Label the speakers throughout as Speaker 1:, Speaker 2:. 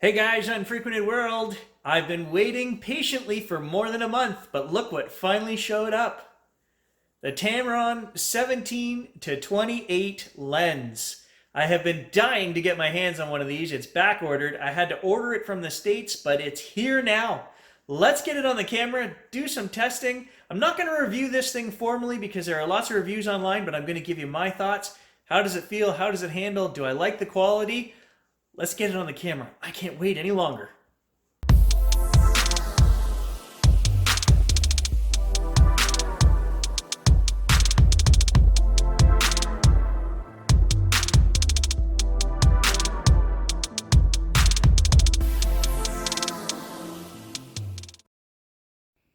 Speaker 1: Hey guys, Unfrequented World! I've been waiting patiently for more than a month, but look what finally showed up. The Tamron 17 to 28 lens. I have been dying to get my hands on one of these. It's back ordered. I had to order it from the States, but it's here now. Let's get it on the camera, do some testing. I'm not going to review this thing formally because there are lots of reviews online, but I'm going to give you my thoughts. How does it feel? How does it handle? Do I like the quality? Let's get it on the camera. I can't wait any longer.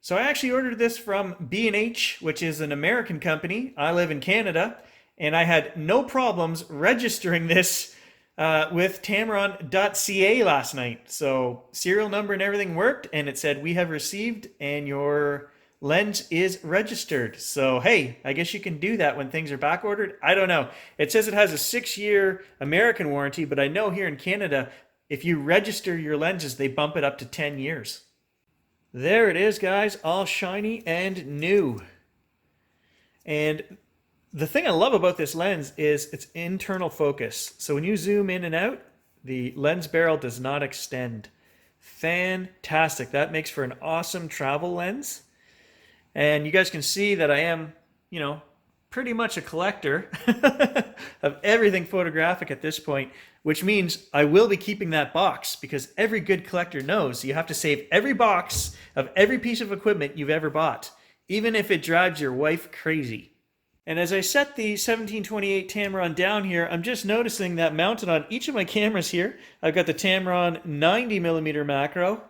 Speaker 1: So I actually ordered this from B&H, which is an American company. I live in Canada, and I had no problems registering this with Tamron.ca last night. So serial number and everything worked, and it said, "We have received and your lens is registered." So hey, I guess you can do that when things are back ordered. I don't know. It says it has a 6-year American warranty, but I know here in Canada, if you register your lenses, they bump it up to 10 years. There it is, guys, all shiny and new. And the thing I love about this lens is its internal focus. So when you zoom in and out, the lens barrel does not extend. Fantastic. That makes for an awesome travel lens. And you guys can see that I am, pretty much a collector of everything photographic at this point, which means I will be keeping that box because every good collector knows you have to save every box of every piece of equipment you've ever bought, even if it drives your wife crazy. And as I set the 1728 Tamron down here, I'm just noticing that mounted on each of my cameras here, I've got the Tamron 90mm macro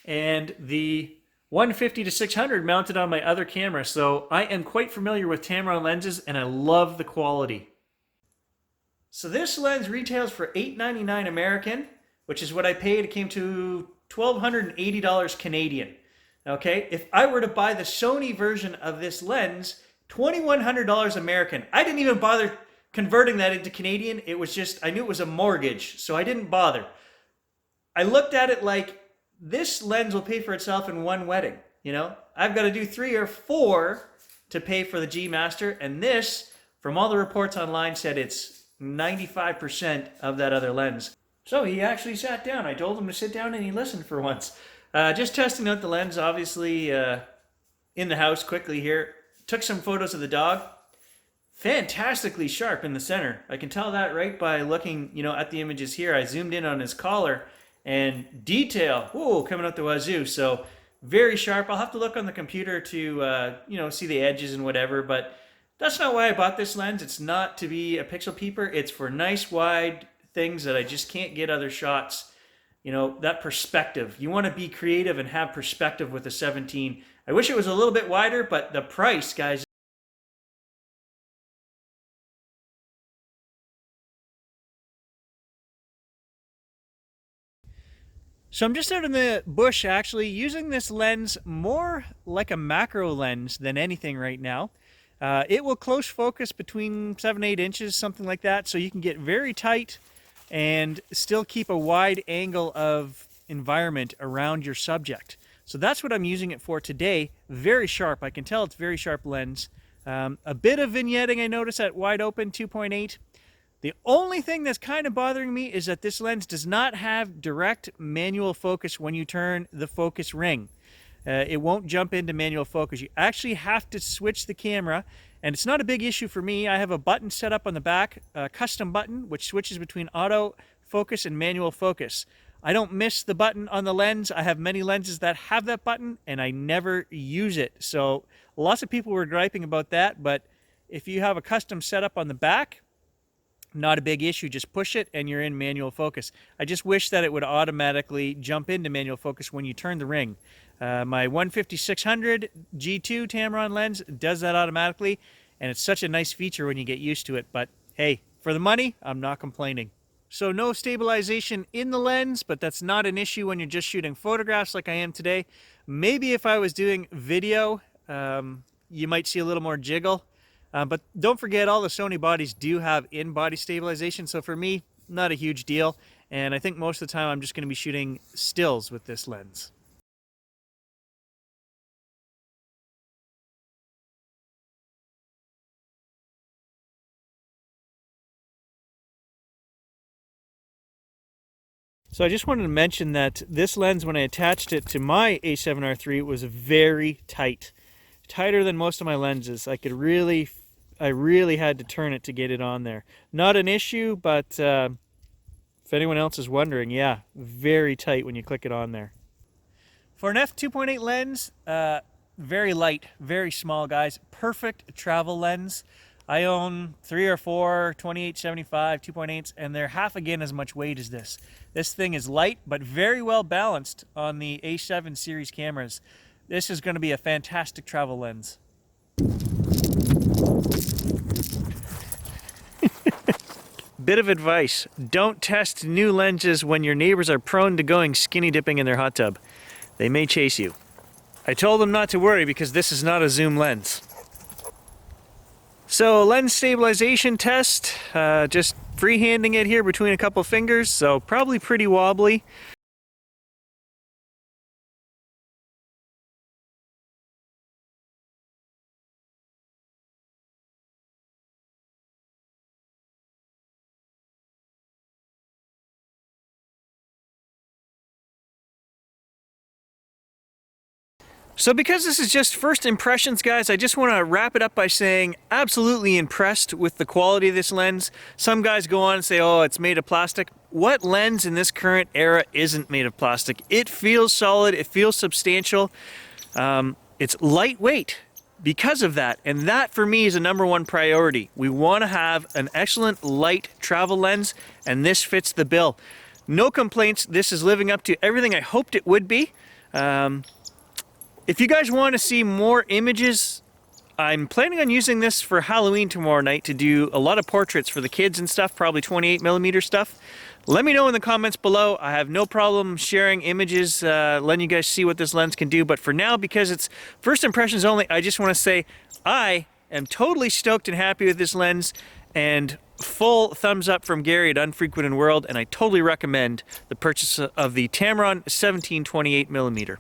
Speaker 1: and the 150 to 600 mounted on my other camera. So I am quite familiar with Tamron lenses and I love the quality. So this lens retails for $8.99 American, which is what I paid. It came to $1,280 Canadian. Okay, if I were to buy the Sony version of this lens, $2,100 American. I didn't even bother converting that into Canadian. It was just, I knew it was a mortgage, so I didn't bother. I looked at it like, this lens will pay for itself in one wedding. I've got to do 3 or 4 to pay for the G Master, and this, from all the reports online, said it's 95% of that other lens. So he actually sat down. I told him to sit down and he listened for once. Just testing out the lens, obviously, in the house quickly here. Took some photos of the dog. Fantastically sharp in the center. I can tell that right by looking, at the images here. I zoomed in on his collar and detail, coming out the wazoo. So very sharp. I'll have to look on the computer to, see the edges and whatever, but that's not why I bought this lens. It's not to be a pixel peeper. It's for nice wide things that I just can't get other shots. That perspective. You want to be creative and have perspective with the 17. I wish it was a little bit wider, but the price, guys. So I'm just out in the bush actually using this lens more like a macro lens than anything right now. It will close focus between 7-8 inches, something like that, so you can get very tight and still keep a wide angle of environment around your subject. So that's what I'm using it for today. Very sharp. I can tell it's very sharp lens. A bit of vignetting I notice at wide open 2.8. The only thing that's kind of bothering me is that this lens does not have direct manual focus when you turn the focus ring. It won't jump into manual focus. You actually have to switch the camera, and it's not a big issue for me. I have a button set up on the back, a custom button, which switches between auto focus and manual focus. I don't miss the button on the lens. I have many lenses that have that button, and I never use it. So lots of people were griping about that, but if you have a custom setup on the back, not a big issue. Just push it and you're in manual focus. I just wish that it would automatically jump into manual focus when you turn the ring. My 150-600 G2 Tamron lens does that automatically, and it's such a nice feature when you get used to it. But hey, for the money, I'm not complaining. So no stabilization in the lens, but that's not an issue when you're just shooting photographs like I am today. Maybe if I was doing video, you might see a little more jiggle. But don't forget, all the Sony bodies do have in-body stabilization, so for me, not a huge deal. and I think most of the time I'm just going to be shooting stills with this lens. So I just wanted to mention that this lens, when I attached it to my A7R3, it was very tight. Tighter than most of my lenses. I really had to turn it to get it on there. Not an issue, but if anyone else is wondering, yeah, very tight when you click it on there. For an f2.8 lens, very light, very small, guys. Perfect travel lens. I own 3 or 4 28-75 2.8s, and they're half again as much weight as this. This thing is light, but very well balanced on the A7 series cameras. This is going to be a fantastic travel lens. Bit of advice: don't test new lenses when your neighbors are prone to going skinny dipping in their hot tub. They may chase you. I told them not to worry because this is not a zoom lens. So lens stabilization test, just freehanding it here between a couple fingers, so probably pretty wobbly. So because this is just first impressions, guys, I just want to wrap it up by saying absolutely impressed with the quality of this lens. Some guys go on and say, oh, it's made of plastic. What lens in this current era isn't made of plastic? It feels solid, it feels substantial. It's lightweight because of that, and that for me is a #1 priority. We want to have an excellent light travel lens, and this fits the bill. No complaints. This is living up to everything I hoped it would be. If you guys want to see more images, I'm planning on using this for Halloween tomorrow night to do a lot of portraits for the kids and stuff, probably 28mm stuff. Let me know in the comments below. I have no problem sharing images, letting you guys see what this lens can do. But for now, because it's first impressions only, I just want to say I am totally stoked and happy with this lens, and full thumbs up from Gary at Unfrequented World, and I totally recommend the purchase of the Tamron 17-28mm.